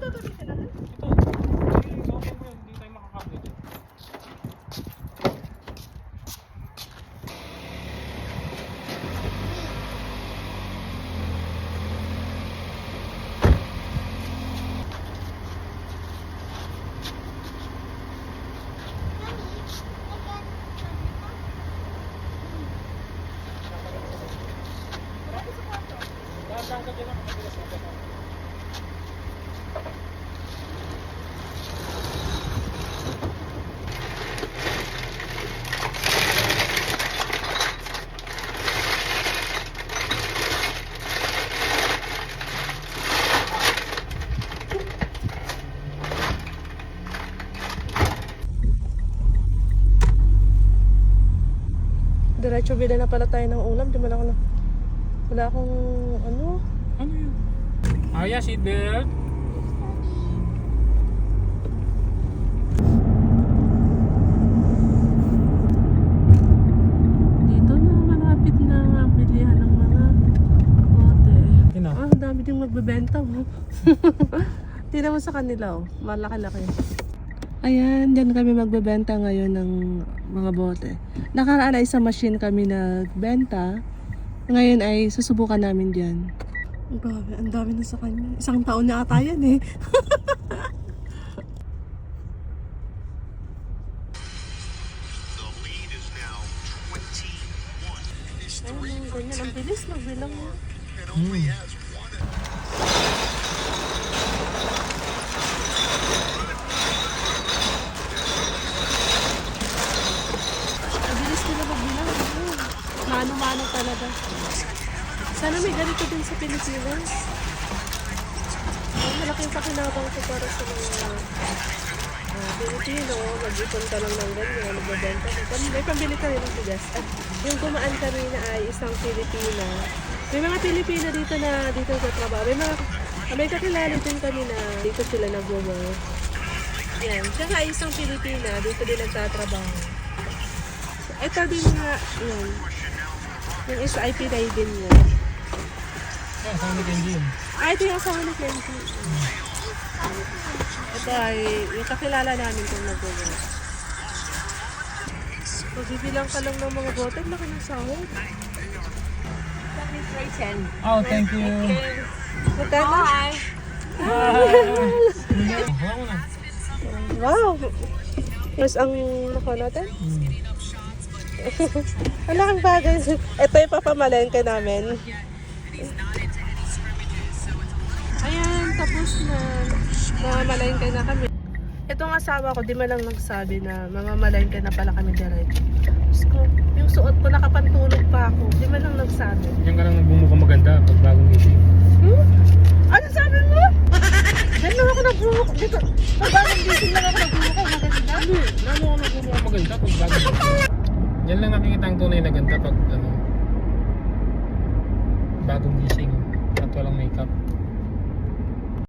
magkakaroon sila nun? Ito. Okay mo yan. Hindi tayo makakabit dyan. Dahan ka dyan ako. Matigas na dyan. Diretso bila na pala tayo ng ulam. Di man ako na... Wala akong ano. Ano yun? Aya, seatbelt. Dito na malapit na bilihan ng mga bote. Ina. Ah, dami din magbebenta mo. Tingnan mo sa kanila oh. Malaki-laki. Ayan, dyan kami magbebenta ngayon ng mga bote. Nakaraan ay sa machine kami nagbenta. Ngayon ay susubukan namin dyan. Grabe, ang dami na sa kanya. Isang taon na ata yan eh. Ay, ganyan. Ang bilis magbilang mo. Ang bilis nila magbilang. Mano-mano talaga. Sana may ganito din sa Pilipinas. Malaking pakinabang ko para sa mga Pilipino. Mag-ipon ka lang ng ganyan, magbabenta ka. May pambili ka rin ng bigas. At yung gumaan kami na ay isang Pilipina. May mga Pilipina dito na dito sa trabaho. May kakilala din kami na dito sila nag-work. Yan. Siya nga ay isang Pilipina. Dito din nagtatrabaho. Ito din nga, yan. Yung isa ay Pinay din niya. Yan, sa ni Kenjin. Ah, ito yung asawa ni Kenji. Ito ay yung kakilala namin kung nag-work. So, bibilang ka lang ng mga bote, laki ng sahod. Oh, thank you. Magkano? Hi. Wala mo na. Wow! Mas ang nako natin? Ang laking bagay. Ito yung papamalengke namin. Ayan, tapos na. Mamamalengke na kami. Itong asawa ko, di man lang nagsabi na mamamalengke na pala kami diretso. Diyos ko, yung suot ko, nakapantulog pa ako. Di man lang nagsabi. Diyan ka lang bumukhang maganda pag bagong gising. Ano sabi mo? Diyan lang ako nagbumukha. Dito, pag bagong gising lang ako nagbumukha. Maganda. Lalo ako nagmumukhang maganda pag bagong gising. Yan lang nakikita ang tunay na ganda pag ano,